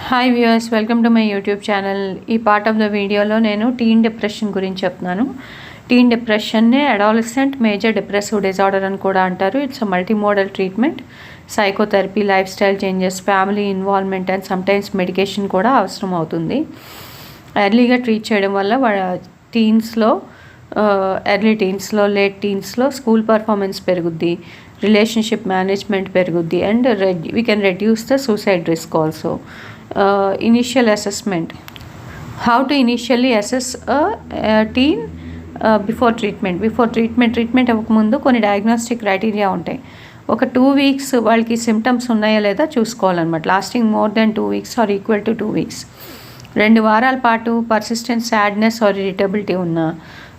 Hi viewers, welcome to my YouTube channel. ఈ part of the వీడియోలో నేను టీన్ depression గురించి చెప్తున్నాను. టీన్ డిప్రెషన్నే అడాలసెంట్ మేజర్ డిప్రెసివ్ డిజార్డర్ అని కూడా అంటారు. It's a multimodal treatment. Psychotherapy, life style changes, family involvement and sometimes medication కూడా అవసరం అవుతుంది. ఎర్లీగా ట్రీట్ చేయడం వల్ల టీన్స్లో, ఎర్లీ టీన్స్లో, లేట్ టీన్స్లో స్కూల్ పర్ఫార్మెన్స్ పెరుగుద్ది, రిలేషన్షిప్ మేనేజ్మెంట్ పెరుగుద్ది, and we can reduce the suicide risk also. Initial assessment. How to initially assess a teen before treatment. Treatment అవ్వకముందు కొన్ని డయాగ్నోస్టిక్ క్రైటీరియా ఉంటాయి. ఒక 2 weeks వాళ్ళకి సిమ్టమ్స్ ఉన్నాయా లేదా చూసుకోవాలన్నమాట. Lasting more than 2 weeks or equal to 2 weeks. 2 వారాల పాటు పర్సిస్టెంట్ సాడ్నెస్ ఆర్ ఇరిటబిలిటీ ఉన్నా,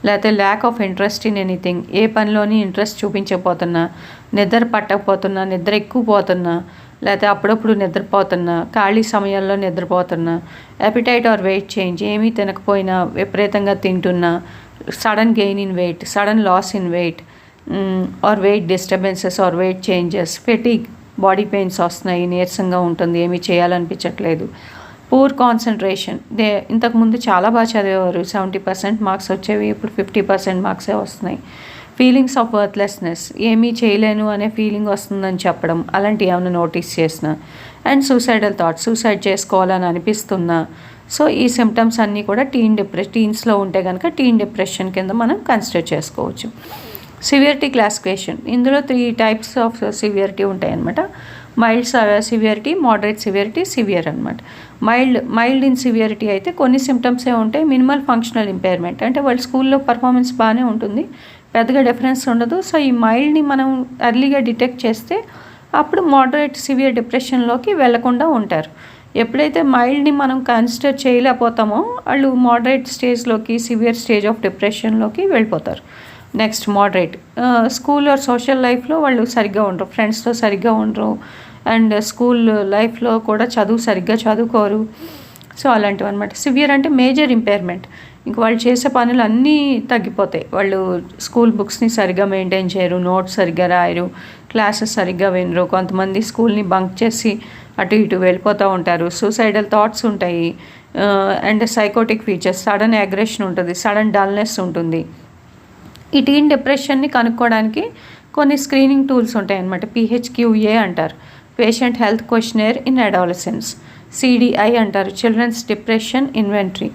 లేకపోతే lack of interest in anything, ఏ పనిలోని ఇంట్రెస్ట్ చూపించకపోతున్నా, నిద్ర పట్టకపోతున్నా, నిద్ర ఎక్కువ పోతున్నా, లేకపోతే అప్పుడప్పుడు నిద్రపోతున్నా, ఖాళీ సమయాల్లో నిద్రపోతున్నా, అపిటైట్ ఆర్ వెయిట్ చేంజ్, ఏమీ తినకపోయినా విపరీతంగా తింటున్నా, sudden gain in weight, sudden loss in weight, or weight disturbances or weight changes, fatigue, body pains వస్తున్నాయి, నీరసంగా ఉంటుంది, ఏమీ చేయాలనిపించట్లేదు, పూర్ కాన్సన్ట్రేషన్. ఇంతకుముందు చాలా బాగా చదివేవారు, 70% మార్క్స్ వచ్చేవి, ఇప్పుడు 50% మార్క్సే వస్తున్నాయి. ఫీలింగ్స్ ఆఫ్ వర్త్లెస్నెస్, ఏమీ చేయలేను అనే ఫీలింగ్ వస్తుందని చెప్పడం, అలాంటివి ఏమైనా నోటీస్ చేసినా, అండ్ సూసైడల్ థాట్స్, సూసైడ్ చేసుకోవాలని అనిపిస్తున్నా. సో ఈ సిమ్టమ్స్ అన్నీ కూడా టీన్స్లో ఉంటే కనుక టీన్ డిప్రెషన్ కింద మనం కన్సిడర్ చేసుకోవచ్చు. Severity classification. ఇందులో 3 types ఆఫ్ సివియరిటీ ఉంటాయి అన్నమాట. Mild severity, moderate severity, severe అనమాట. మైల్డ్ ఇన్ సివియరిటీ అయితే కొన్ని సిమ్టమ్సే ఉంటాయి. మినిమల్ ఫంక్షనల్ ఇంపైర్మెంట్, అంటే వాళ్ళ స్కూల్లో పర్ఫార్మెన్స్ బాగానే ఉంటుంది, పెద్దగా డిఫరెన్స్ ఉండదు. సో ఈ మైల్డ్ని మనం ఎర్లీగా డిటెక్ట్ చేస్తే అప్పుడు మోడరేట్ సివియర్ డిప్రెషన్లోకి వెళ్లకుండా ఉంటారు. ఎప్పుడైతే మైల్డ్ని మనం కన్సిడర్ చేయలేకపోతామో వాళ్ళు మోడరేట్ స్టేజ్లోకి, సివియర్ స్టేజ్ ఆఫ్ డిప్రెషన్లోకి వెళ్ళిపోతారు. Next moderate. School or social లైఫ్లో వాళ్ళు సరిగ్గా ఉండరు, ఫ్రెండ్స్తో సరిగ్గా ఉండరు, అండ్ స్కూల్ లైఫ్లో కూడా సరిగ్గా చదువుకోరు. సో అలాంటివి అనమాట. సివియర్ అంటే మేజర్ ఇంపైర్మెంట్, ఇంక వాళ్ళు చేసే పనులు అన్నీ తగ్గిపోతాయి. వాళ్ళు స్కూల్ బుక్స్ని సరిగ్గా మెయింటైన్ చేయరు, నోట్స్ సరిగ్గా రాయరు, క్లాసెస్ సరిగ్గా వినరు, కొంతమంది స్కూల్ని బంక్ చేసి అటు ఇటు వెళ్ళిపోతూ ఉంటారు, సూసైడల్ థాట్స్ ఉంటాయి, and psychotic features, sudden aggression ఉంటుంది, సడన్ డల్నెస్ ఉంటుంది. ఈ టీన్ డిప్రెషన్ని కనుక్కోవడానికి కొన్ని స్క్రీనింగ్ టూల్స్ ఉంటాయి అన్నమాట. PHQA అంటారు, patient health questionnaire in adolescence. CDI అంటారు, children's depression inventory.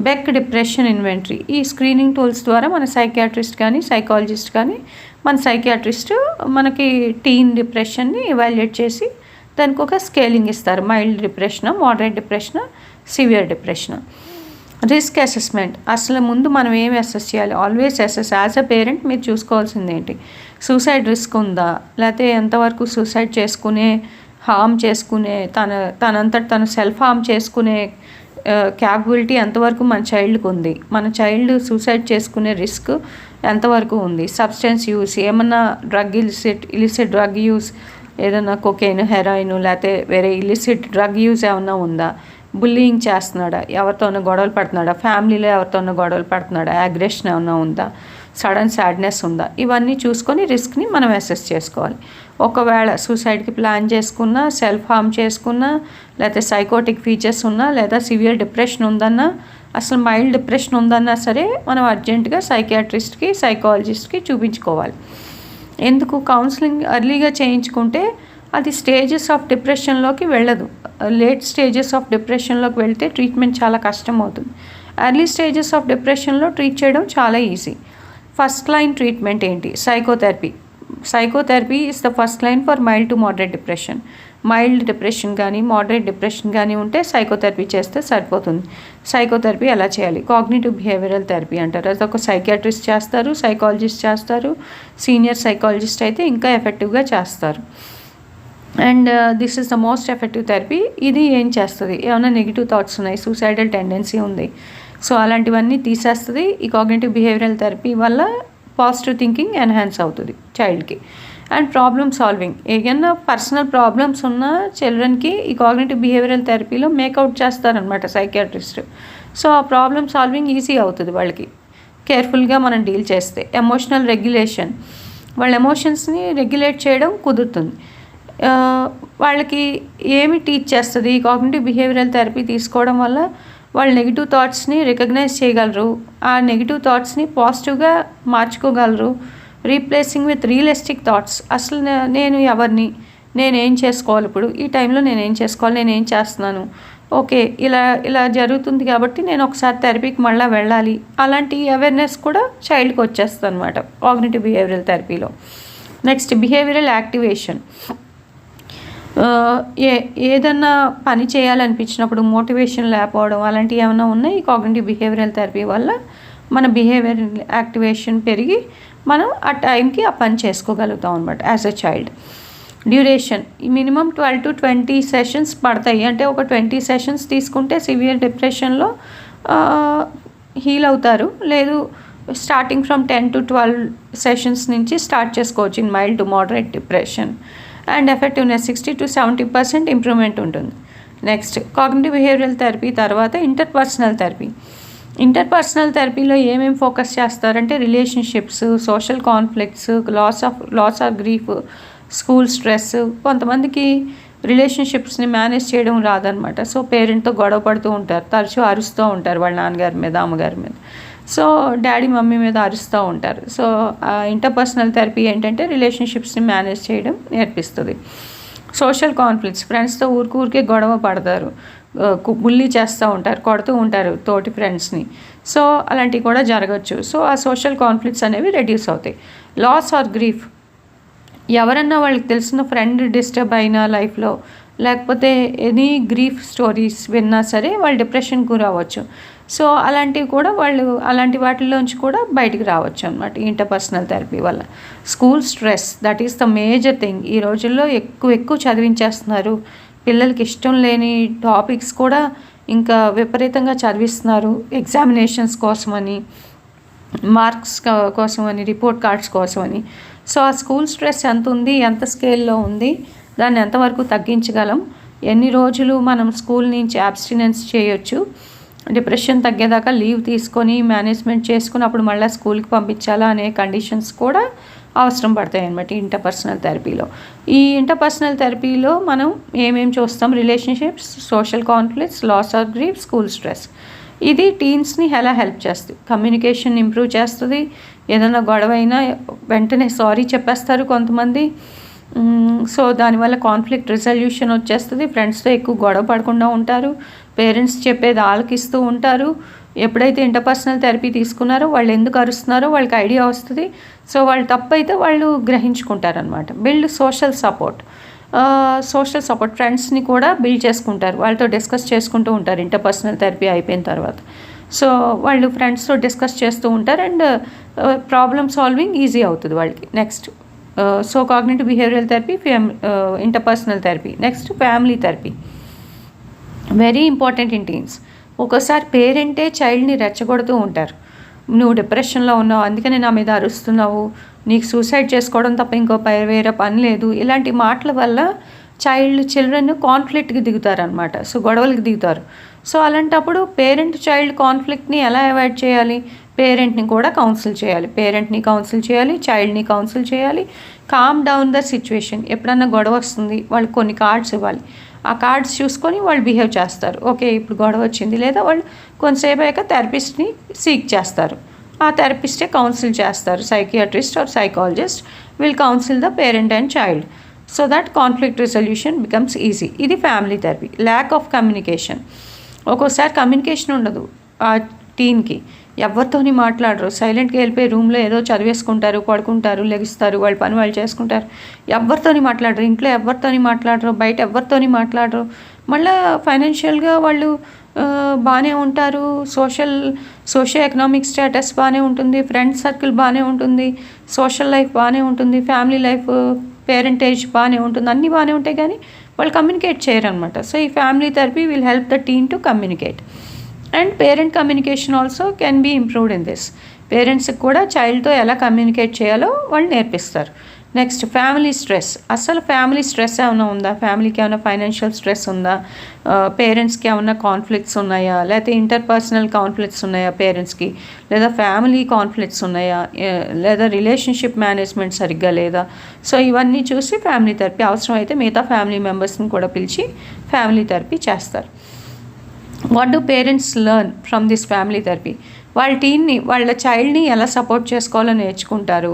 Beck depression inventory. ఈ స్క్రీనింగ్ టూల్స్ ద్వారా మన సైకియాట్రిస్ట్ కానీ సైకాలజిస్ట్ కానీ మనకి టీన్ డిప్రెషన్ని ఎవాల్యుయేట్ చేసి దానికి ఒక స్కేలింగ్ ఇస్తారు. Mild depression, moderate depression, severe depression. Risk assessment. అసలు ముందు మనం ఏమి అసెస్ చేయాలి? Always assess. As a parent మీరు చూసుకోవాల్సింది ఏంటి? సూసైడ్ రిస్క్ ఉందా, లేకపోతే ఎంతవరకు సూసైడ్ హామ్ చేసుకునే తను సెల్ఫ్ హామ్ చేసుకునే క్యాపబిలిటీ ఎంతవరకు మన చైల్డ్కి ఉంది, మన చైల్డ్ సూసైడ్ చేసుకునే రిస్క్ ఎంతవరకు ఉంది. సబ్స్టెన్స్ యూస్, ఏమన్నా ఇలిసిట్ డ్రగ్ యూస్, ఏదైనా కొకైన్, హెరాయిన్, లేకపోతే వేరే ఇలిసిట్ డ్రగ్ యూస్ ఏమన్నా ఉందా, బుల్లింగ్ చేస్తున్నాడా, ఎవరితోనో గొడవలు పడుతున్నాడా, ఫ్యామిలీలో ఎవరితోనో గొడవలు పడుతున్నాడా, అగ్రెషన్ ఏమన్నా ఉందా, సడన్ సాడ్నెస్ ఉందా, ఇవన్నీ చూసుకొని రిస్క్ని మనం అసెస్ చేసుకోవాలి. ఒకవేళ సూసైడ్కి ప్లాన్ చేసుకున్నా, సెల్ఫ్ హార్మ్ చేసుకున్నా, లేకపోతే సైకోటిక్ ఫీచర్స్ ఉన్నా, లేదా సివియర్ డిప్రెషన్ ఉందన్నా, అసలు మైల్డ్ డిప్రెషన్ ఉందన్నా సరే మనం అర్జెంటుగా సైకియాట్రిస్ట్కి, సైకాలజిస్ట్కి చూపించుకోవాలి. ఎందుకు? కౌన్సిలింగ్ ఎర్లీగా చేయించుకుంటే అది స్టేజెస్ ఆఫ్ డిప్రెషన్లోకి వెళ్ళదు. లేట్ స్టేజెస్ ఆఫ్ డిప్రెషన్లోకి వెళ్తే ట్రీట్మెంట్ చాలా కష్టం అవుతుంది. ఎర్లీ స్టేజెస్ ఆఫ్ డిప్రెషన్లో ట్రీట్ చేయడం చాలా ఈజీ. ఫస్ట్ లైన్ ట్రీట్మెంట్ ఏంటి? Psychotherapy is the first line for mild to moderate depression. Mild depression కానీ మోడరేట్ డిప్రెషన్ కానీ ఉంటే సైకోథెరపీ చేస్తే సరిపోతుంది. సైకోథెరపీ ఎలా చేయాలి? కాగ్నిటివ్ బిహేవియరల్ థెరపీ అంటారు. అదొక సైకియాట్రిస్ట్ చేస్తారు, సైకాలజిస్ట్ చేస్తారు, సీనియర్ సైకాలజిస్ట్ అయితే ఇంకా ఎఫెక్టివ్గా చేస్తారు. And this is the most effective therapy. ఇది ఏం చేస్తుంది? ఏమైనా నెగిటివ్ థాట్స్ ఉన్నాయి, సూసైడల్ టెండెన్సీ ఉంది, సో అలాంటివన్నీ తీసేస్తుంది. ఈ కాగ్నిటివ్ బిహేవియరల్ థెరపీ వల్ల పాజిటివ్ థింకింగ్ ఎన్హాన్స్ అవుతుంది చైల్డ్కి. And problem solving. ఏదైనా పర్సనల్ ప్రాబ్లమ్స్ ఉన్న చిల్డ్రన్కి ఈ కాగ్నిటివ్ బిహేవియరల్ థెరపీలో మేకౌట్ చేస్తారనమాట సైకియాట్రిస్ట్. సో ఆ ప్రాబ్లమ్ సాల్వింగ్ ఈజీ అవుతుంది వాళ్ళకి, కేర్ఫుల్గా మనం డీల్ చేస్తే. Emotional regulation. వాళ్ళ ఎమోషన్స్ని రెగ్యులేట్ చేయడం కుదురుతుంది. వాళ్ళకి ఏమి టీచ్ చేస్తుంది ఈ కాగ్నిటివ్ బిహేవియరల్ థెరపీ తీసుకోవడం వల్ల? వాళ్ళు నెగిటివ్ థాట్స్ని రికగ్నైజ్ చేయగలరు, ఆ నెగిటివ్ థాట్స్ని పాజిటివ్గా మార్చుకోగలరు. Replacing with realistic thoughts. అసలు నేను ఎవరిని, నేనేం చేసుకోవాలి, ఇప్పుడు ఈ టైంలో నేనేం చేసుకోవాలి, నేనేం చేస్తున్నాను, ఓకే ఇలా ఇలా జరుగుతుంది కాబట్టి నేను ఒకసారి థెరపీకి మళ్ళీ వెళ్ళాలి, అలాంటి అవేర్నెస్ కూడా చైల్డ్కి వచ్చేస్తుంది అనమాట కాగ్నిటివ్ బిహేవియరల్ థెరపీలో. Next behavioural activation. ఏదన్నా పని చేయాలనిపించినప్పుడు మోటివేషన్ లేకపోవడం అలాంటివి ఏమైనా ఉన్నాయి ఈ కాగ్నిటివ్ బిహేవియరల్ థెరపీ వల్ల మన బిహేవియరల్ యాక్టివేషన్ పెరిగి మనం ఆ టైంకి ఆ పని చేసుకోగలుగుతాం అనమాట as a child. Duration minimum 12 to 20 sessions పడతాయి. అంటే ఒక 20 సెషన్స్ తీసుకుంటే సివియర్ డిప్రెషన్లో హీల్ అవుతారు. లేదు స్టార్టింగ్ ఫ్రమ్ 10 to 12 సెషన్స్ నుంచి స్టార్ట్ చేసుకోవచ్చు in mild to moderate depression. And effectiveness 60 to 70% improvement ఉంటుంది. నెక్స్ట్ కాగ్నిటివ్ బిహేవియరల్ థెరపీ తర్వాత ఇంటర్పర్సనల్ థెరపీ. ఇంటర్పర్సనల్ థెరపీలో ఏమేమి ఫోకస్ చేస్తారంటే relationships, social conflicts, loss of grief, school stress. కొంతమందికి రిలేషన్షిప్స్ని మేనేజ్ చేయడం రాదనమాట. సో పేరెంట్తో గొడవ పడుతూ ఉంటారు, తరచూ అరుస్తూ ఉంటారు వాళ్ళ నాన్నగారి మీద, అమ్మగారి మీద. సో డాడీ మమ్మీ మీద అరుస్తూ ఉంటారు. సో ఇంటర్పర్సనల్ థెరపీ ఏంటంటే రిలేషన్షిప్స్ని మేనేజ్ చేయడం నేర్పిస్తుంది. సోషల్ కాన్ఫ్లిక్ట్స్, ఫ్రెండ్స్తో ఊరికే గొడవ పడతారు, బుల్లీ చేస్తూ ఉంటారు, కొడుతూ ఉంటారు తోటి ఫ్రెండ్స్ని. సో అలాంటివి కూడా జరగచ్చు. సో ఆ సోషల్ కాన్ఫ్లిక్ట్స్ అనేవి రెడ్యూస్ అవుతాయి. లాస్ ఆర్ గ్రీఫ్, ఎవరన్నా వాళ్ళకి తెలిసిన ఫ్రెండ్ డిస్టర్బ్ అయినా లైఫ్లో, లేకపోతే ఎనీ గ్రీఫ్ స్టోరీస్ విన్నా సరే వాళ్ళు డిప్రెషన్కి గురవ్వచ్చు. సో అలాంటివి కూడా వాళ్ళు అలాంటి వాటిల్లోంచి కూడా బయటికి రావచ్చు అనమాట ఇంటర్పర్సనల్ థెరపీ వల్ల. School stress, that is the major thing. ఈ రోజుల్లో ఎక్కువ చదివించేస్తున్నారు. పిల్లలకి ఇష్టం లేని టాపిక్స్ కూడా ఇంకా విపరీతంగా చదివిస్తున్నారు ఎగ్జామినేషన్స్ కోసమని, మార్క్స్ కోసమని, రిపోర్ట్ కార్డ్స్ కోసమని. సో ఆ స్కూల్ స్ట్రెస్ ఎంత ఉంది, ఎంత స్కేల్లో ఉంది, దాన్ని ఎంతవరకు తగ్గించగలం, ఎన్ని రోజులు మనం స్కూల్ నుంచి అబ్స్టినెన్స్ చేయొచ్చు, డిప్రెషన్ తగ్గేదాకా లీవ్ తీసుకొని మేనేజ్మెంట్ చేసుకుని అప్పుడు మళ్ళీ స్కూల్కి పంపించాలా అనే కండిషన్స్ కూడా అవసరం పడతాయి అన్నమాట ఇంటర్పర్సనల్ థెరపీలో. ఈ ఇంటర్పర్సనల్ థెరపీలో మనం ఏమేమి చూస్తాం? Relationships, social conflicts, loss of grief, school stress. ఇది టీన్స్ని ఎలా హెల్ప్ చేస్తుంది? కమ్యూనికేషన్ ఇంప్రూవ్ చేస్తుంది. ఏదైనా గొడవ అయినా వెంటనే సారీ చెప్పేస్తారు కొంతమంది. సో దానివల్ల కాన్ఫ్లిక్ట్ రిజల్యూషన్ వచ్చేస్తుంది. ఫ్రెండ్స్తో ఎక్కువ గొడవ పడకుండా ఉంటారు. పేరెంట్స్ చెప్పేది ఆలకిస్తూ ఉంటారు. ఎప్పుడైతే ఇంటర్పర్సనల్ థెరపీ తీసుకున్నారో వాళ్ళు ఎందుకు అరుస్తున్నారో వాళ్ళకి ఐడియా వస్తుంది. సో వాళ్ళు తప్పు అయితే వాళ్ళు గ్రహించుకుంటారనమాట. Build social support. ఫ్రెండ్స్ని కూడా బిల్డ్ చేసుకుంటారు, వాళ్ళతో డిస్కస్ చేసుకుంటూ ఉంటారు ఇంటర్పర్సనల్ థెరపీ అయిపోయిన తర్వాత. సో వాళ్ళు ఫ్రెండ్స్తో డిస్కస్ చేస్తూ ఉంటారు అండ్ ప్రాబ్లమ్ సాల్వింగ్ ఈజీ అవుతుంది వాళ్ళకి. Next so cognitive behavioural therapy, interpersonal therapy. Next family therapy, very important in teens. ఒక్కోసారి పేరెంటే చైల్డ్ని రెచ్చగొడుతూ ఉంటారు. నువ్వు డిప్రెషన్లో ఉన్నావు, అందుకని నా మీద అరుస్తున్నావు, నీకు సూసైడ్ చేసుకోవడం తప్ప ఇంకో వేరే పని లేదు, ఇలాంటి మాటల వల్ల చిల్డ్రన్ కాన్ఫ్లిక్ట్కి దిగుతారనమాట. సో గొడవలకి దిగుతారు. సో అలాంటప్పుడు పేరెంట్ చైల్డ్ కాన్ఫ్లిక్ట్ని ఎలా అవాయిడ్ చేయాలి? పేరెంట్ని కూడా కౌన్సిల్ చేయాలి, చైల్డ్ని కౌన్సిల్ చేయాలి. Calm down the situation. ఎప్పుడన్నా గొడవ వస్తుంది, వాళ్ళకి కొన్ని కార్డ్స్ ఇవ్వాలి. ఆ కార్డ్స్ చూసుకొని వాళ్ళు బిహేవ్ చేస్తారు. ఓకే ఇప్పుడు గొడవ వచ్చింది, లేదా వాళ్ళు కొంతసేపు అయ్యాక థెరపిస్ట్ని సీక్ చేస్తారు. ఆ థెరపిస్టే కౌన్సిల్ చేస్తారు. Psychiatrist or psychologist will counsel the parent and child so that conflict resolution becomes easy. ఇది family therapy. Lack of communication. ఒక్కోసారి కమ్యూనికేషన్ ఉండదు ఆ టీన్కి, ఎవరితోని మాట్లాడరు, సైలెంట్గా వెళ్ళిపోయి రూమ్లో ఏదో చదివేసుకుంటారు, పడుకుంటారు, లెగిస్తారు, వాళ్ళ పని వాళ్ళు చేసుకుంటారు, ఎవరితోని మాట్లాడరు, ఇంట్లో ఎవరితోని మాట్లాడరు, బయట ఎవరితోని మాట్లాడరు. మళ్ళీ ఫైనాన్షియల్గా వాళ్ళు బాగానే ఉంటారు, సోషల్ ఎకనామిక్ స్టేటస్ బాగానే ఉంటుంది, ఫ్రెండ్స్ సర్కిల్ బాగానే ఉంటుంది, సోషల్ లైఫ్ బాగానే ఉంటుంది, ఫ్యామిలీ లైఫ్, పేరెంటేజ్ బాగానే ఉంటుంది, అన్నీ బాగానే ఉంటాయి, కానీ వాళ్ళు కమ్యూనికేట్ చేయరు అనమాట. సో ఈ family therapy will help the teen to communicate. And parent communication also can be improved in this. పేరెంట్స్కి కూడా చైల్డ్తో ఎలా కమ్యూనికేట్ చేయాలో వాళ్ళు నేర్పిస్తారు. Next family stress. అసలు ఫ్యామిలీ స్ట్రెస్ ఏమైనా ఉందా, ఫ్యామిలీకి ఏమైనా ఫైనాన్షియల్ స్ట్రెస్ ఉందా, పేరెంట్స్కి ఏమైనా కాన్ఫ్లిక్ట్స్ ఉన్నాయా, లేకపోతే ఇంటర్పర్సనల్ కాన్ఫ్లిక్ట్స్ ఉన్నాయా పేరెంట్స్కి, లేదా ఫ్యామిలీ కాన్ఫ్లిక్ట్స్ ఉన్నాయా, లేదా రిలేషన్షిప్ మేనేజ్మెంట్ సరిగ్గా లేదా. సో ఇవన్నీ చూసి ఫ్యామిలీ థెరపీ అవసరమైతే మిగతా ఫ్యామిలీ మెంబర్స్ని కూడా పిలిచి ఫ్యామిలీ థెరపీ చేస్తారు. What do parents learn from this family therapy? వాళ్ళ చైల్డ్ని ఎలా సపోర్ట్ చేసుకోవాలో నేర్చుకుంటారు.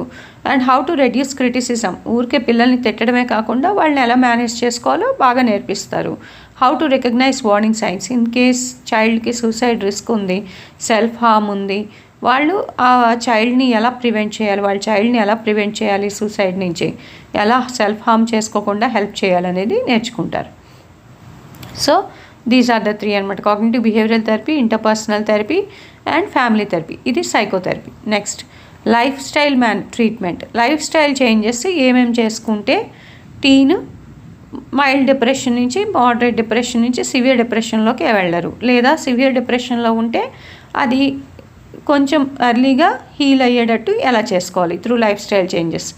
And how to reduce criticism, ఊరికే పిల్లల్ని తిట్టడమే కాకుండా వాళ్ళని ఎలా మేనేజ్ చేసుకోవాలో బాగా నేర్పిస్తారు. How to recognise warning signs in case చైల్డ్కి సూసైడ్ రిస్క్ ఉంది, సెల్ఫ్ హార్మ్ ఉంది, వాళ్ళు ఆ చైల్డ్ని ఎలా ప్రివెంట్ చేయాలి, వాళ్ళ చైల్డ్ని ఎలా ప్రివెంట్ చేయాలి సూసైడ్ నుంచి, ఎలా సెల్ఫ్ హార్మ్ చేసుకోకుండా హెల్ప్ చేయాలనేది నేర్చుకుంటారు. సో దీస్ ఆర్ ద 3 అనమాట: cognitive behavioural therapy, interpersonal therapy and family therapy. ఇది psychotherapy. Next lifestyle treatment. Lifestyle changes ఏమేమి చేసుకుంటే టీన్ మైల్డ్ డిప్రెషన్ నుంచి మోడరేట్ డిప్రెషన్ నుంచి సివియర్ డిప్రెషన్లోకి వెళ్ళరు, లేదా సివియర్ డిప్రెషన్లో ఉంటే అది కొంచెం ఎర్లీగా హీల్ అయ్యేటట్టు ఎలా చేసుకోవాలి త్రూ లైఫ్ స్టైల్ చేంజెస్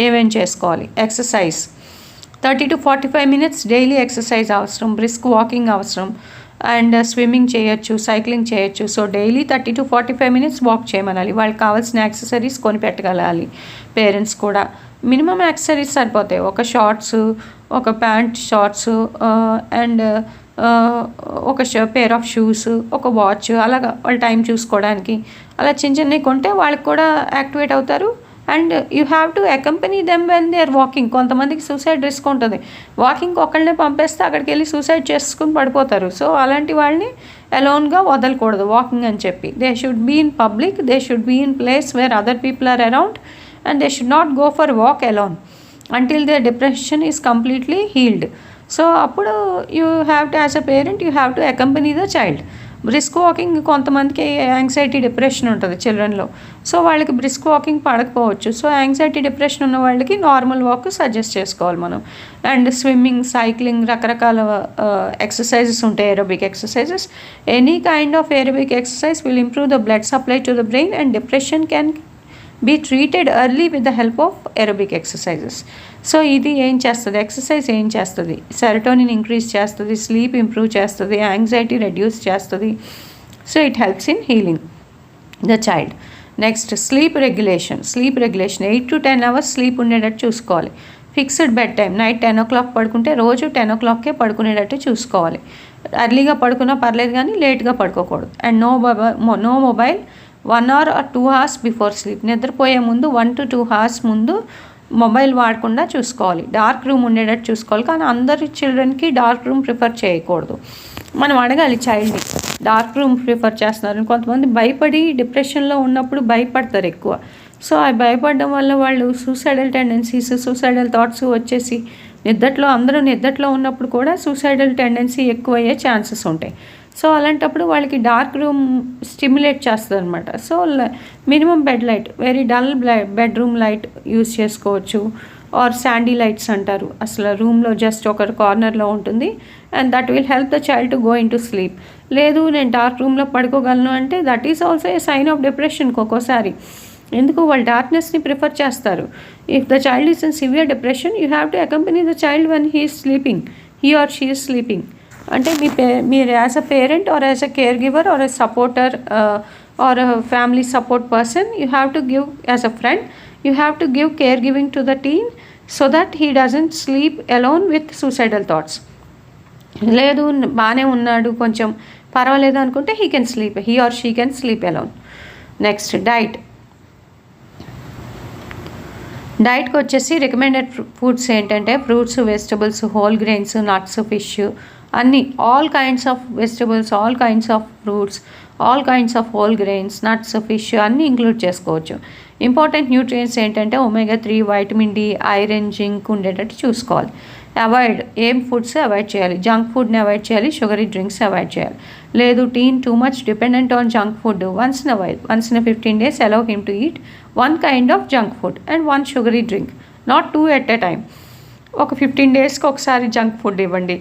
ఏమేమి చేసుకోవాలి. Exercise 30 to 45 minutes daily exercise అవసరం, బ్రిస్క్ వాకింగ్ అవసరం, అండ్ స్విమ్మింగ్ చేయొచ్చు, సైక్లింగ్ చేయొచ్చు. So daily 30 to 45 minutes walk చేయమనాలి. వాళ్ళకి కావాల్సిన యాక్సెసరీస్ కొని పెట్టగలాలి. పేరెంట్స్ కూడా మినిమం యాక్సెసరీస్ సరిపోతాయి. ఒక షార్ట్స్, ఒక ప్యాంట్ షార్ట్స్, అండ్ ఒక పేర్ ఆఫ్ షూస్, ఒక వాచ్, అలాగా వాళ్ళ టైం చూసుకోవడానికి అలా చిన్న చిన్నవి కొంటే వాళ్ళకి కూడా యాక్టివేట్ అవుతారు. And you have to accompany them when they are walking. కొంతమందికి సూసైడ్ రిస్క్ ఉంటుంది, వాకింగ్ ఒకళ్ళనే పంపేస్తే అక్కడికి వెళ్ళి సూసైడ్ చేసుకుని పడిపోతారు. సో అలాంటి వాళ్ళని అలోన్గా వదలకూడదు వాకింగ్ అని చెప్పి. They should be in public, they should be in place where other people are around, and they should not go for walk alone until their depression is completely healed. So అప్పుడు you have to, as a parent you have to accompany the child. Brisk walking కొంతమందికి anxiety depression ఉంటుంది చిల్డ్రన్లో, so వాళ్ళకి brisk walking పడకపోవచ్చు. So anxiety depression ఉన్న వాళ్ళకి normal walk suggest చేసుకోవాలి మనం. అండ్ స్విమ్మింగ్, సైక్లింగ్, రకరకాల ఎక్సర్సైజెస్ ఉంటాయి, aerobic exercises. Any kind of aerobic exercise will improve the blood supply to the brain and depression can be treated early with the help of aerobic exercises. So ఇది ఏం చేస్తుంది, exercise ఏం చేస్తుంది, serotonin increase చేస్తుంది, sleep improve చేస్తుంది, anxiety reduce చేస్తుంది. So it helps in healing the child. Next sleep regulation. 8 to 10 hours sleep ఉండేటట్టు చూసుకోవాలి. Fixed bed time, night 10 o'clock పడుకుంటే రోజు 10 o'clockకే పడుకునేటట్టు చూసుకోవాలి. ఎర్లీగా పడుకున్నా పర్లేదు కానీ లేట్గా పడుకోకూడదు. And no mobile 1 hour or 2 hours before sleep. నిద్రపోయే ముందు 1 to 2 hours ముందు మొబైల్ వాడకుండా చూసుకోవాలి. డార్క్ రూమ్ ఉండేటట్టు చూసుకోవాలి. కానీ అందరి చిల్డ్రన్కి డార్క్ రూమ్ ప్రిఫర్ చేయకూడదు. మనం అడగాలి చైల్డ్ని, డార్క్ రూమ్ ప్రిఫర్ చేస్తున్నారు. కొంతమంది భయపడి డిప్రెషన్లో ఉన్నప్పుడు భయపడతారు ఎక్కువ. సో ఆ భయపడడం వల్ల వాళ్ళు సూసైడల్ టెండెన్సీస్, సూసైడల్ థాట్స్ వచ్చేసి అందరూ నిద్రలో ఉన్నప్పుడు కూడా సూసైడల్ టెండెన్సీ ఎక్కువయ్యే ఛాన్సెస్ ఉంటాయి. సో అలాంటప్పుడు వాళ్ళకి డార్క్ రూమ్ స్టిమ్యులేట్ చేస్తుంది అనమాట. So minimum bed light, very dull bedroom light use చేసుకోవచ్చు. ఆర్ శాండీ లైట్స్ అంటారు, అసలు రూమ్లో జస్ట్ ఒక కార్నర్లో ఉంటుంది. And that will help the child to go in to sleep. లేదు నేను డార్క్ రూమ్లో పడుకోగలను అంటే that is also a sign of డిప్రెషన్కి ఒక్కోసారి. ఎందుకు వాళ్ళు డార్క్నెస్ని ప్రిఫర్ చేస్తారు. If the child is in severe depression you have to accompany the child when he is sleeping, he or she is sleeping. అంటే మీరు as a parent or as a caregiver or a supporter or family support person you have to give, as a friend you have to give care giving to the teen so that he doesn't sleep alone with suicidal thoughts. లేదు బాగానే ఉన్నాడు కొంచెం పర్వాలేదు అనుకుంటే he or she can sleep alone. Next డైట్కి వచ్చేసి recommended foods ఏంటంటే fruits, vegetables, whole grains, nuts, fish, అన్నీ all kinds of vegetables, all kinds of fruits, all kinds of whole grains, nuts, fish అన్నీ ఇంక్లూడ్ చేసుకోవచ్చు. Important nutrients ఏంటంటే omega 3, vitamin D, iron, zinc ఉండేటట్టు చూసుకోవాలి. ఏం foods avoid చేయాలి, junk ఫుడ్ని avoid చేయాలి, షుగరీ డ్రింక్స్ అవాయిడ్ చేయాలి. లేదు teen too much dependent on junk food, once in 15 days allow him to eat 1 kind of junk food and 1 sugary drink, not 2 at a time. ఒక 15 daysకి ఒకసారి junk food ఇవ్వండి.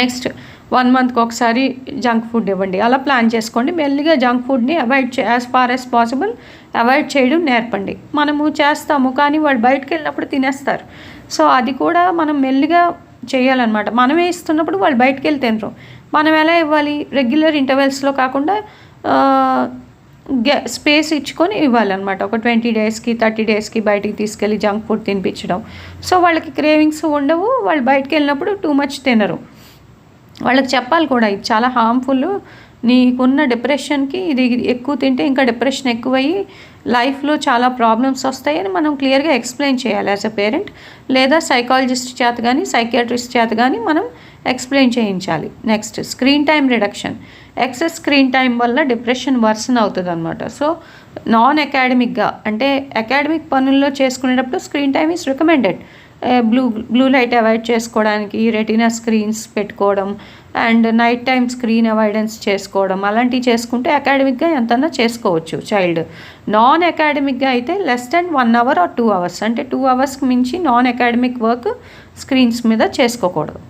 Next 1 మంత్కి ఒకసారి junk food ఇవ్వండి. అలా plan చేసుకోండి. మెల్లిగా junk ఫుడ్ని as far as possible avoid చేయడం నేర్పండి. మనము చేస్తాము కానీ వాళ్ళు బయటకు వెళ్ళినప్పుడు తినేస్తారు. సో అది కూడా మనం మెల్లిగా చేయాలన్నమాట. మనమే ఇస్తున్నప్పుడు వాళ్ళు బయటకు వెళ్ళి తినరు. మనం ఎలా ఇవ్వాలి? రెగ్యులర్ ఇంటర్వెల్స్లో కాకుండా స్పేస్ ఇచ్చుకొని ఇవ్వాలన్నమాట. ఒక 20 డేస్కి 30 డేస్కి బయటికి తీసుకెళ్ళి జంక్ ఫుడ్ తినిపించడం. సో వాళ్ళకి క్రేవింగ్స్ ఉండవు. వాళ్ళు బయటకు వెళ్ళినప్పుడు టూ మచ్ తినరు. వాళ్ళకి చెప్పాలి కూడా, ఇది చాలా హార్మ్ఫుల్, నీకున్న డిప్రెషన్కి ఇది ఎక్కువ తింటే ఇంకా డిప్రెషన్ ఎక్కువయ్యి లైఫ్లో చాలా ప్రాబ్లమ్స్ వస్తాయని మనం క్లియర్గా ఎక్స్ప్లెయిన్ చేయాలి యాజ్ అ పేరెంట్, లేదా సైకాలజిస్ట్ చేత కానీ సైకియాట్రిస్ట్ చేత కానీ మనం ఎక్స్ప్లెయిన్ చేయించాలి. Next, screen time reduction. Excess screen time వల్ల డిప్రెషన్ వర్సన్ అవుతుంది అనమాట. సో నాన్ అకాడమిక్గా అంటే అకాడమిక్ పనుల్లో చేసుకునేటప్పుడు screen time is recommended. Blue light avoid చేసుకోవడానికి రెటీనా స్క్రీన్స్ పెట్టుకోవడం and night time screen avoidance చేసుకోవడం, అలాంటివి చేసుకుంటే అకాడమిక్గా ఎంతన్నా చేసుకోవచ్చు చైల్డ్. నాన్ అకాడమిక్గా అయితే less than 1 hour or 2 hours, అంటే 2 అవర్స్కి మించి నాన్ అకాడమిక్ వర్క్ స్క్రీన్స్ మీద చేసుకోకూడదు.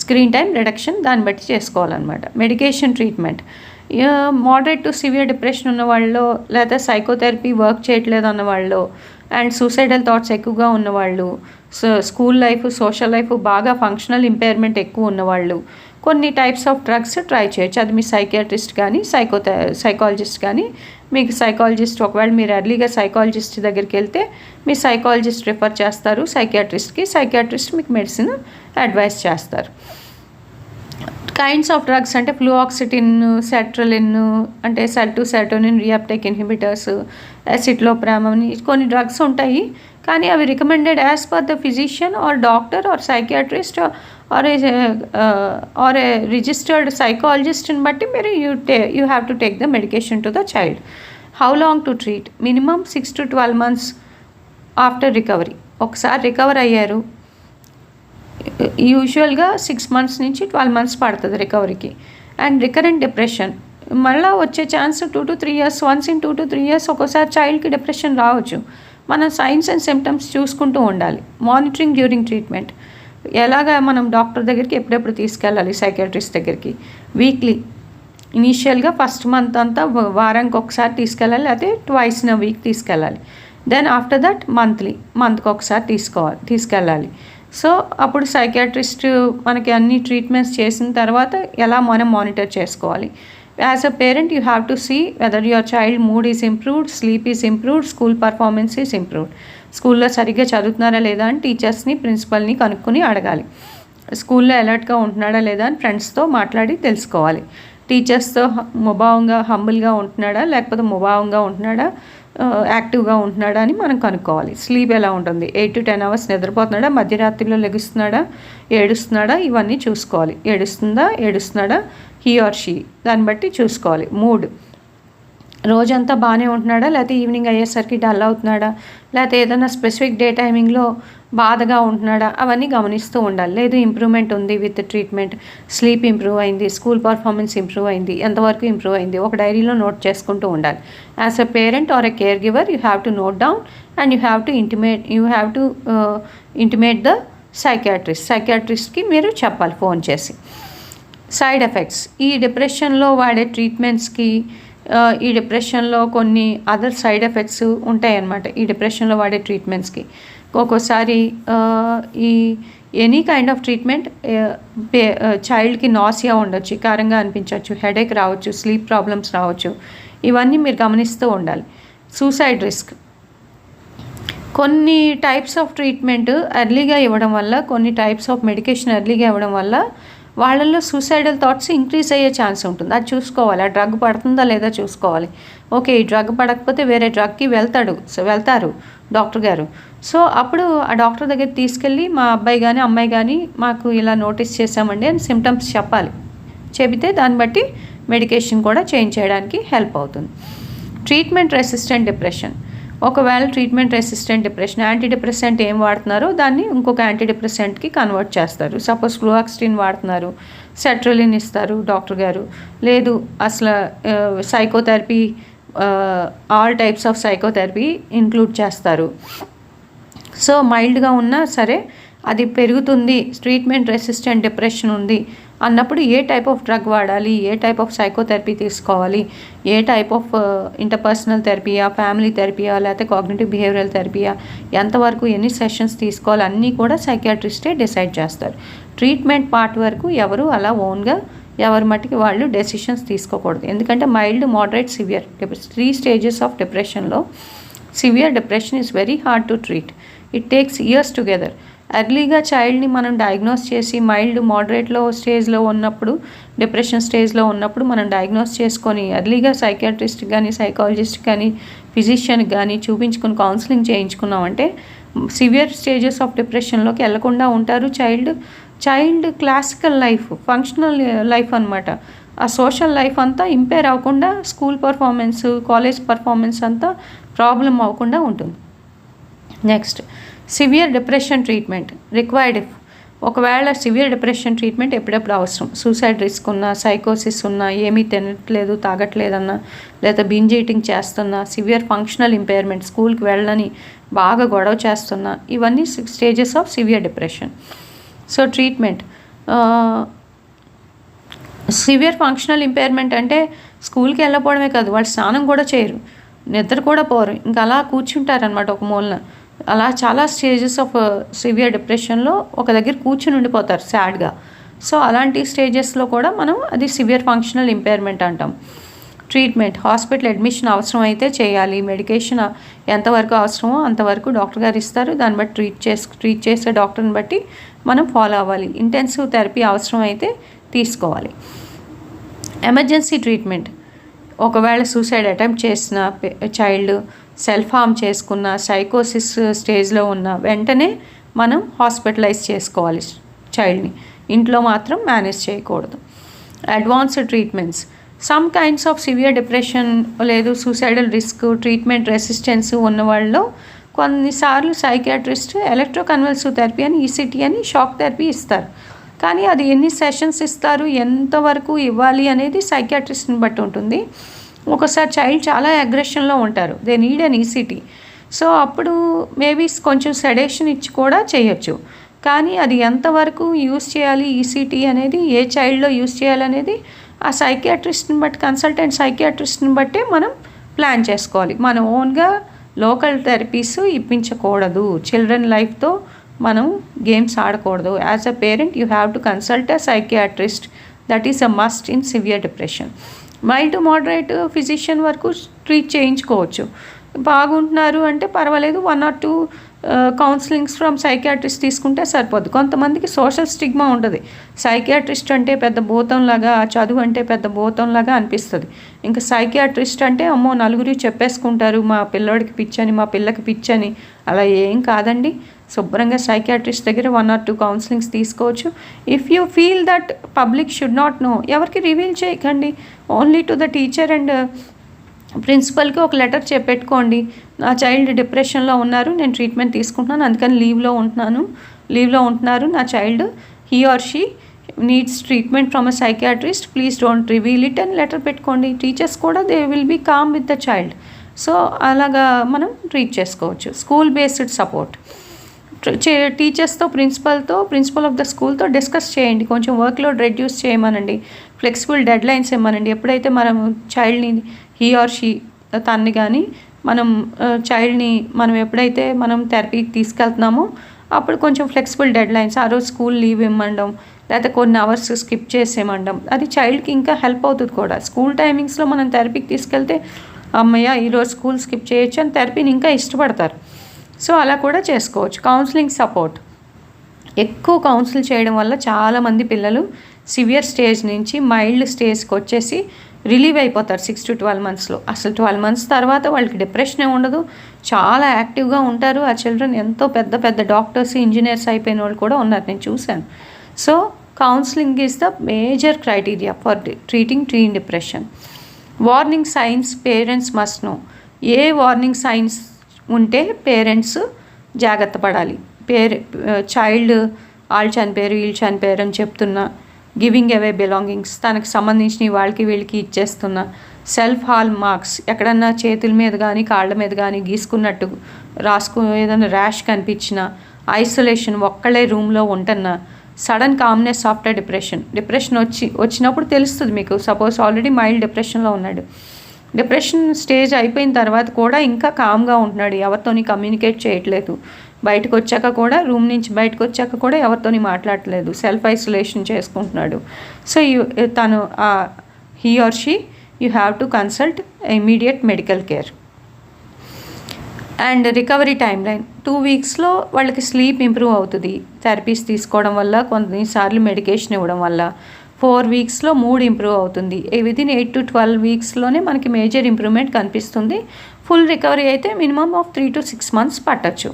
స్క్రీన్ టైం రిడక్షన్ దాన్ని బట్టి చేసుకోవాలన్నమాట. Medication treatment. Moderate to severe depression ఉన్న వాళ్ళు, లేదా సైకోథెరపీ వర్క్ చేయట్లేదు అన్న వాళ్ళు, అండ్ సూసైడల్ థాట్స్ ఎక్కువగా ఉన్నవాళ్ళు, స్కూల్ లైఫ్ సోషల్ లైఫ్ బాగా ఫంక్షనల్ ఇంపైర్మెంట్ ఎక్కువ ఉన్నవాళ్ళు కొన్ని టైప్స్ ఆఫ్ డ్రగ్స్ ట్రై చేయొచ్చు. అది మీ సైకియాట్రిస్ట్ కానీ సైకాలజిస్ట్ కానీ, మీకు సైకాలజిస్ట్ ఒకవేళ మీరు ఎర్లీగా సైకాలజిస్ట్ దగ్గరికి వెళ్తే మీ సైకాలజిస్ట్ రిఫర్ చేస్తారు సైకియాట్రిస్ట్కి. సైకియాట్రిస్ట్ మీకు మెడిసిన్ అడ్వైస్ చేస్తారు. కైండ్స్ ఆఫ్ డ్రగ్స్ అంటే ఫ్లూఆక్సిటిన్, సెట్రలిన్, అంటే సెరోటోనిన్ రీఅప్టేక్ ఇన్హిబిటర్స్, ఎసిట్లోప్రామ్ అని కొన్ని డ్రగ్స్ ఉంటాయి. కానీ అవి recommended as per the physician or doctor or psychiatrist or a registered సైకాలజిస్ట్ని బట్టి మీరు you have to take the medication to the child. How long to treat? Minimum 6 to 12 months after recovery. ఒకసారి recover అయ్యారు, యూజువల్గా 6 months నుంచి 12 months పడుతుంది రికవరీకి. And recurrent depression మళ్ళీ వచ్చే chance 2 to 3 years. Once in 2 to 3 years ఒక్కోసారి చైల్డ్కి depression రావచ్చు. మనం సైన్స్ అండ్ సిమ్టమ్స్ చూసుకుంటూ ఉండాలి. Monitoring during treatment. ఎలాగా మనం డాక్టర్ దగ్గరికి ఎప్పుడెప్పుడు తీసుకెళ్ళాలి? సైకియాట్రిస్ట్ దగ్గరికి వీక్లీ. ఇనీషియల్గా ఫస్ట్ మంత్ అంతా వారానికి ఒకసారి తీసుకెళ్ళాలి, అదే ట్వైస్ ఇన్ అ వీక్ తీసుకెళ్ళాలి. దెన్ ఆఫ్టర్ దట్ మంత్కి ఒకసారి తీసుకెళ్ళాలి. సో అప్పుడు సైకియాట్రిస్ట్ మనకి అన్ని ట్రీట్మెంట్స్ చేసిన తర్వాత ఎలా మనం మానిటర్ చేసుకోవాలి. As a parent you have to see whether your child mood is improved, sleep is improved, school performance is improved. స్కూల్లో సరిగ్గా చదువుతున్నారా లేదా అని టీచర్స్ని ప్రిన్సిపల్ని కనుక్కొని అడగాలి. స్కూల్లో అలర్ట్గా ఉంటున్నాడా లేదా అని ఫ్రెండ్స్తో మాట్లాడి తెలుసుకోవాలి. టీచర్స్తో ముభావంగా హంబుల్గా ఉంటున్నాడా లేకపోతే ముభావంగా ఉంటున్నాడా, యాక్టివ్గా ఉంటున్నాడా అని మనం కనుక్కోవాలి. స్లీప్ ఎలా ఉంటుంది, 8 to 10 hours నిద్రపోతున్నాడా, మధ్యరాత్రిలో లెగుస్తున్నాడా, ఏడుస్తున్నాడా, ఇవన్నీ చూసుకోవాలి. ఏడుస్తున్నాడా హీ ఆర్ షీ, దాన్ని బట్టి చూసుకోవాలి. మూడ్ రోజంతా బాగానే ఉంటున్నాడా లేకపోతే ఈవినింగ్ అయ్యేసరికి డల్ అవుతున్నాడా, లేకపోతే ఏదైనా స్పెసిఫిక్ డే టైమింగ్లో బాధగా ఉంటున్నాడా, అవన్నీ గమనిస్తూ ఉండాలి. లేదు ఇంప్రూవ్మెంట్ ఉంది విత్ ట్రీట్మెంట్, స్లీప్ ఇంప్రూవ్ అయింది, స్కూల్ పర్ఫార్మెన్స్ ఇంప్రూవ్ అయింది, ఎంతవరకు ఇంప్రూవ్ అయింది ఒక డైరీలో నోట్ చేసుకుంటూ ఉండాలి. As a parent or a care giver you have to note down and you have to intimate the సైకియాట్రిస్ట్కి మీరు చెప్పాలి ఫోన్ చేసి. Side effects. ఈ డిప్రెషన్లో వాడే ట్రీట్మెంట్స్కి, ఈ డిప్రెషన్లో కొన్ని అదర్ సైడ్ ఎఫెక్ట్స్ ఉంటాయన్నమాట. ఈ డిప్రెషన్లో వాడే ట్రీట్మెంట్స్కి ఒక్కోసారి ఈ ఎనీ కైండ్ ఆఫ్ ట్రీట్మెంట్ చైల్డ్కి నాసియా ఉండొచ్చు, కారంగా అనిపించవచ్చు, హెడేక్ రావచ్చు, స్లీప్ ప్రాబ్లమ్స్ రావచ్చు. ఇవన్నీ మీరు గమనిస్తూ ఉండాలి. Suicide risk. కొన్ని టైప్స్ ఆఫ్ ట్రీట్మెంట్ ఎర్లీగా ఇవ్వడం వల్ల, కొన్ని టైప్స్ ఆఫ్ మెడికేషన్ ఎర్లీగా ఇవ్వడం వల్ల వాళ్ళల్లో సూసైడల్ థాట్స్ ఇంక్రీజ్ అయ్యే ఛాన్స్ ఉంటుంది. అది చూసుకోవాలి. ఆ డ్రగ్ పడుతుందా లేదా చూసుకోవాలి. ఓకే, ఈ డ్రగ్ పడకపోతే వేరే డ్రగ్కి వెళ్తారు డాక్టర్ గారు. సో అప్పుడు ఆ డాక్టర్ దగ్గర తీసుకెళ్ళి మా అబ్బాయి కానీ అమ్మాయి కానీ మాకు ఇలా నోటీస్ చేసామండి అని సిమ్టమ్స్ చెప్పాలి. చెబితే దాన్ని బట్టి మెడికేషన్ కూడా చేంజ్ చేయడానికి హెల్ప్ అవుతుంది. Treatment resistant depression. ఒకవేళ treatment resistant depression, anti depressant ఏం వాడుతున్నారో దాన్ని ఇంకొక యాంటీ డిప్రెసెంట్కి కన్వర్ట్ చేస్తారు. సపోజ్ ఫ్లూఆక్సిటిన్ వాడుతున్నారు, సెట్రలిన్ ఇస్తారు డాక్టర్ గారు. లేదు అసలు psychotherapy, all types of psychotherapy include చేస్తారు. సో మైల్డ్గా ఉన్నా సరే అది పెరుగుతుంది, ట్రీట్మెంట్ రెసిస్టెంట్ డిప్రెషన్ ఉంది అన్నప్పుడు ఏ టైప్ ఆఫ్ డ్రగ్ వాడాలి, ఏ టైప్ ఆఫ్ సైకోథెరపీ తీసుకోవాలి, ఏ టైప్ ఆఫ్ ఇంటర్పర్సనల్ థెరపీయా, ఫ్యామిలీ థెరపీయా, లేకపోతే కాగ్నిటివ్ బిహేవియరల్ థెరపీయా, ఎంతవరకు ఎన్ని సెషన్స్ తీసుకోవాలి అన్నీ కూడా సైకియాట్రిస్టే డిసైడ్ చేస్తారు. ట్రీట్మెంట్ పార్ట్ వరకు ఎవరు అలా ఓన్గా ఎవరి మట్టుకి వాళ్ళు డెసిషన్స్ తీసుకోకూడదు. ఎందుకంటే mild, moderate, severe 3 stages of డిప్రెషన్లో severe depression is very hard to treat. It takes years together. ఎర్లీగా చైల్డ్ని మనం డయాగ్నోస్ చేసి మైల్డ్, మోడరేట్లో స్టేజ్లో ఉన్నప్పుడు, డిప్రెషన్ స్టేజ్లో ఉన్నప్పుడు మనం డయాగ్నోస్ చేసుకొని ఎర్లీగా సైకియాట్రిస్ట్ కానీ, సైకాలజిస్ట్ కానీ, ఫిజిషియన్కి కానీ చూపించుకుని కౌన్సిలింగ్ చేయించుకున్నామంటే సివియర్ స్టేజెస్ ఆఫ్ డిప్రెషన్లోకి వెళ్లకుండా ఉంటారు. Child classical life, functional life అనమాట, ఆ సోషల్ లైఫ్ అంతా ఇంపేర్ అవ్వకుండా, స్కూల్ పర్ఫార్మెన్స్, కాలేజ్ పర్ఫార్మెన్స్ అంతా ప్రాబ్లం అవ్వకుండా ఉంటుంది. Next, severe depression treatment required if ఒకవేళ సివియర్ డిప్రెషన్ ట్రీట్మెంట్ ఎప్పుడెప్పుడు అవసరం, సూసైడ్ రిస్క్ ఉన్నా, సైకోసిస్ ఉన్నా, ఏమీ తినట్లేదు, తాగట్లేదన్నా, లేదా బింజ్ ఈటింగ్ చేస్తున్నా, సివియర్ ఫంక్షనల్ ఇంపైర్మెంట్, స్కూల్కి వెళ్ళని బాగా గొడవ చేస్తున్నా, ఇవన్నీ stages of severe depression. So treatment, severe functional impairment అంటే స్కూల్కి వెళ్ళకపోవడమే కాదు, వాళ్ళు స్నానం కూడా చేయరు, నిద్ర కూడా పోరు, ఇంకా అలా కూర్చుంటారనమాట ఒక మూలన. అలా చాలా స్టేజెస్ ఆఫ్ సివియర్ డిప్రెషన్లో ఒక దగ్గర కూర్చుని ఉండిపోతారు సాడ్గా. సో అలాంటి స్టేజెస్లో కూడా మనం అది సివియర్ ఫంక్షనల్ ఇంపైర్మెంట్ అంటాం. ట్రీట్మెంట్, హాస్పిటల్ అడ్మిషన్ అవసరం అయితే చేయాలి. మెడికేషన్ ఎంతవరకు అవసరమో అంతవరకు డాక్టర్ గారు ఇస్తారు, దాన్ని బట్టి ట్రీట్ చేసే డాక్టర్ని బట్టి మనం ఫాలో అవ్వాలి. ఇంటెన్సివ్ థెరపీ అవసరం అయితే తీసుకోవాలి. ఎమర్జెన్సీ ట్రీట్మెంట్, ఒకవేళ సూసైడ్ అటెంప్ట్ చేసిన చైల్డ్, సెల్ఫ్ హార్మ్ చేసుకున్న, సైకోసిస్ స్టేజ్లో ఉన్న వెంటనే మనం హాస్పిటలైజ్ చేసుకోవాలి చైల్డ్ని, ఇంట్లో మాత్రం మేనేజ్ చేయకూడదు. Advanced treatments, some kinds of severe depression లేదు సూసైడల్ రిస్క్, ట్రీట్మెంట్ రెసిస్టెన్స్ ఉన్న వాళ్ళలో కొన్నిసార్లు సైకియాట్రిస్ట్ ఎలక్ట్రోకన్వల్సివ్ థెరపీ అని, ఈసీటీ అని, షాక్ థెరపీ ఇస్తారు. కానీ అది ఎన్ని సెషన్స్ ఇస్తారు, ఎంతవరకు ఇవ్వాలి అనేది సైకియాట్రిస్ట్ని బట్టి ఉంటుంది. ఒకసారి చైల్డ్ చాలా అగ్రెషన్లో ఉంటారు, they need an ECT. So అప్పుడు మేబీ కొంచెం సెడేషన్ ఇచ్చి కూడా చేయొచ్చు. కానీ అది ఎంతవరకు యూస్ చేయాలి ఈసీటీ అనేది, ఏ చైల్డ్లో యూస్ చేయాలనేది ఆ సైకియాట్రిస్ట్ని బట్టి, కన్సల్టెంట్ సైకియాట్రిస్ట్ని బట్టే మనం ప్లాన్ చేసుకోవాలి. మనం ఓన్గా లోకల్ థెరపీస్ ఇప్పించకూడదు. చిల్డ్రన్ లైఫ్తో మనం గేమ్స్ ఆడకూడదు. As a parent you have to consult a psychiatrist, that is a must in severe depression. Mild to moderate physician వరకు ట్రీట్ చేయించుకోవచ్చు. బాగుంటున్నారు అంటే పర్వాలేదు, 1 or 2 కౌన్సిలింగ్స్ ఫ్రమ్ సైకియాట్రిస్ట్ తీసుకుంటే సరిపోద్ది. కొంతమందికి సోషల్ స్టిగ్మా ఉంటుంది, సైకియాట్రిస్ట్ అంటే పెద్ద భూతంలాగా, చదువు అంటే పెద్ద భూతంలాగా అనిపిస్తుంది. ఇంకా సైకియాట్రిస్ట్ అంటే అమ్మో నలుగురు చెప్పేసుకుంటారు, మా పిల్లోడికి పిచ్చని, మా పిల్లకి పిచ్చని. అలా ఏం కాదండి, శుభ్రంగా సైకియాట్రిస్ట్ దగ్గర 1 or 2 కౌన్సిలింగ్స్ తీసుకోవచ్చు. If you feel that public should not know, ఎవరికి రివీల్ చేయకండి, only to the teacher and ప్రిన్సిపల్కి ఒక లెటర్ పెట్టుకోండి, నా చైల్డ్ డిప్రెషన్లో ఉన్నారు, నేను ట్రీట్మెంట్ తీసుకుంటున్నాను, అందుకని లీవ్లో ఉంటున్నారు నా child, he or she needs treatment from a psychiatrist, please don't reveal it అని లెటర్ పెట్టుకోండి. టీచర్స్ కూడా they will be calm with the child. So అలాగా మనం ట్రీట్ చేసుకోవచ్చు. స్కూల్ బేస్డ్ సపోర్ట్, టీచర్స్తో, ప్రిన్సిపల్ ఆఫ్ ద స్కూల్తో డిస్కస్ చేయండి, కొంచెం వర్క్లోడ్ రెడ్యూస్ చేయమనండి, ఫ్లెక్సిబుల్ డెడ్ లైన్స్ ఇవ్వమనండి. ఎప్పుడైతే మనం చైల్డ్ని, హీ ఆర్ షీ తన్ని కానీ మనం చైల్డ్ని మనం ఎప్పుడైతే మనం థెరపీకి తీసుకెళ్తున్నామో అప్పుడు కొంచెం ఫ్లెక్సిబుల్ డెడ్ లైన్స్, ఆ రోజు స్కూల్ లీవ్ ఇవ్వమండం, లేకపోతే కొన్ని అవర్స్ స్కిప్ చేసేయమండం, అది చైల్డ్కి ఇంకా హెల్ప్ అవుతుంది కూడా. స్కూల్ టైమింగ్స్లో మనం థెరపీకి తీసుకెళ్తే అమ్మయ్య ఈరోజు స్కూల్ స్కిప్ చేయొచ్చు అని థెరపీని ఇంకా ఇష్టపడతారు. సో అలా కూడా చేసుకోవచ్చు. కౌన్సిలింగ్ సపోర్ట్, ఎక్కువ కౌన్సిల్ చేయడం వల్ల చాలామంది పిల్లలు సివియర్ స్టేజ్ నుంచి మైల్డ్ స్టేజ్కి వచ్చేసి రిలీవ్ అయిపోతారు 6 to 12 monthsలో. అసలు 12 months తర్వాత వాళ్ళకి డిప్రెషనే ఉండదు, చాలా యాక్టివ్గా ఉంటారు. ఆ చిల్డ్రన్ ఎంతో పెద్ద పెద్ద డాక్టర్స్, ఇంజనీర్స్ అయిపోయిన వాళ్ళు కూడా ఉన్నారు, నేను చూశాను. So counselling is the major criteria for treating teen depression. Warning signs parents must know, ఏ వార్నింగ్ సైన్స్ ఉంటే పేరెంట్స్ జాగ్రత్త పడాలి. చైల్డ్ వాళ్ళు చనిపోయారు, వీళ్ళు చనిపోయారు అని చెప్తున్నా, గివింగ్ అవే బిలాంగింగ్స్, తనకు సంబంధించిన వాళ్ళకి వీళ్ళకి ఇచ్చేస్తున్నా, సెల్ఫ్ హాల్ మార్క్స్, ఎక్కడన్నా చేతుల మీద కానీ కాళ్ళ మీద కానీ గీసుకున్నట్టు ఏదైనా ర్యాష్ కనిపించినా, ఐసోలేషన్, ఒక్కళ్ళే రూమ్లో ఉంటున్నా, సడన్ కామ్నెస్ ఆఫ్టర్ డిప్రెషన్ వచ్చినప్పుడు తెలుస్తుంది మీకు. సపోజ్ ఆల్రెడీ మైల్డ్ డిప్రెషన్లో ఉన్నాడు, డిప్రెషన్ స్టేజ్ అయిపోయిన తర్వాత కూడా ఇంకా కామ్గా ఉంటున్నాడు, ఎవరితోని కమ్యూనికేట్ చేయట్లేదు, బయటకు వచ్చాక కూడా రూమ్ నుంచి బయటకు వచ్చాక కూడా ఎవరితోని మాట్లాడట్లేదు, సెల్ఫ్ ఐసోలేషన్ చేసుకుంటున్నాడు. సో తను he or she you have to consult immediate medical care. And recovery time line 2 వీక్స్లో వాళ్ళకి స్లీప్ ఇంప్రూవ్ అవుతుంది థెరపీస్ తీసుకోవడం వల్ల, కొన్నిసార్లు మెడికేషన్ ఇవ్వడం వల్ల. 4 వీక్స్లో మూడ్ ఇంప్రూవ్ అవుతుంది. విదిన్ 8 to 12 వీక్స్లోనే మనకి మేజర్ ఇంప్రూవ్మెంట్ కనిపిస్తుంది. ఫుల్ రికవరీ అయితే మినిమమ్ ఆఫ్ 3 to 6 months పట్టచ్చు.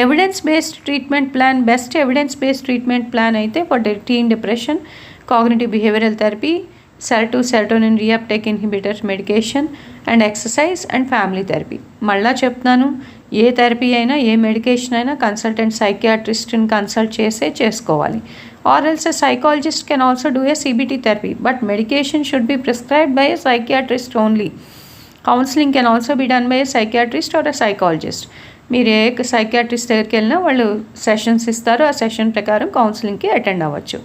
Evidence based treatment plan, best evidence based treatment plan అయితే for teen depression, cognitive behavioural therapy, serotonin reuptake inhibitor medication and exercise and family therapy. మళ్ళా చెప్తున్నాను, ఏ therapy అయినా ఏ medication అయినా consultant సైకియాట్రిస్ట్ని consult చేసుకోవాలి. Or else a psychologist can also do a CBT therapy, but medication should be prescribed by a psychiatrist only. Counseling can also be done by a psychiatrist or a psychologist. మీరు ఏ psychiatrist దగ్గరికి వెళ్ళినా వాళ్ళు sessions ఇస్తారు, ఆ session ప్రకారం కౌన్సిలింగ్కి attend అవ్వచ్చు.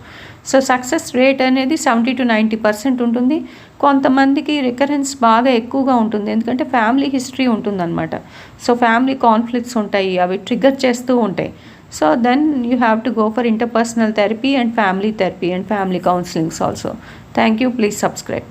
So success rate అనేది 70 to 90% ఉంటుంది. కొంతమందికి రికరెన్స్ బాగా ఎక్కువగా ఉంటుంది, ఎందుకంటే ఫ్యామిలీ హిస్టరీ ఉంటుందన్నమాట. సో ఫ్యామిలీ కాన్ఫ్లిక్ట్స్ ఉంటాయి, అవి ట్రిగర్ చేస్తూ ఉంటాయి. So then you have to go for interpersonal therapy and family counselings also. Thank you. Please subscribe.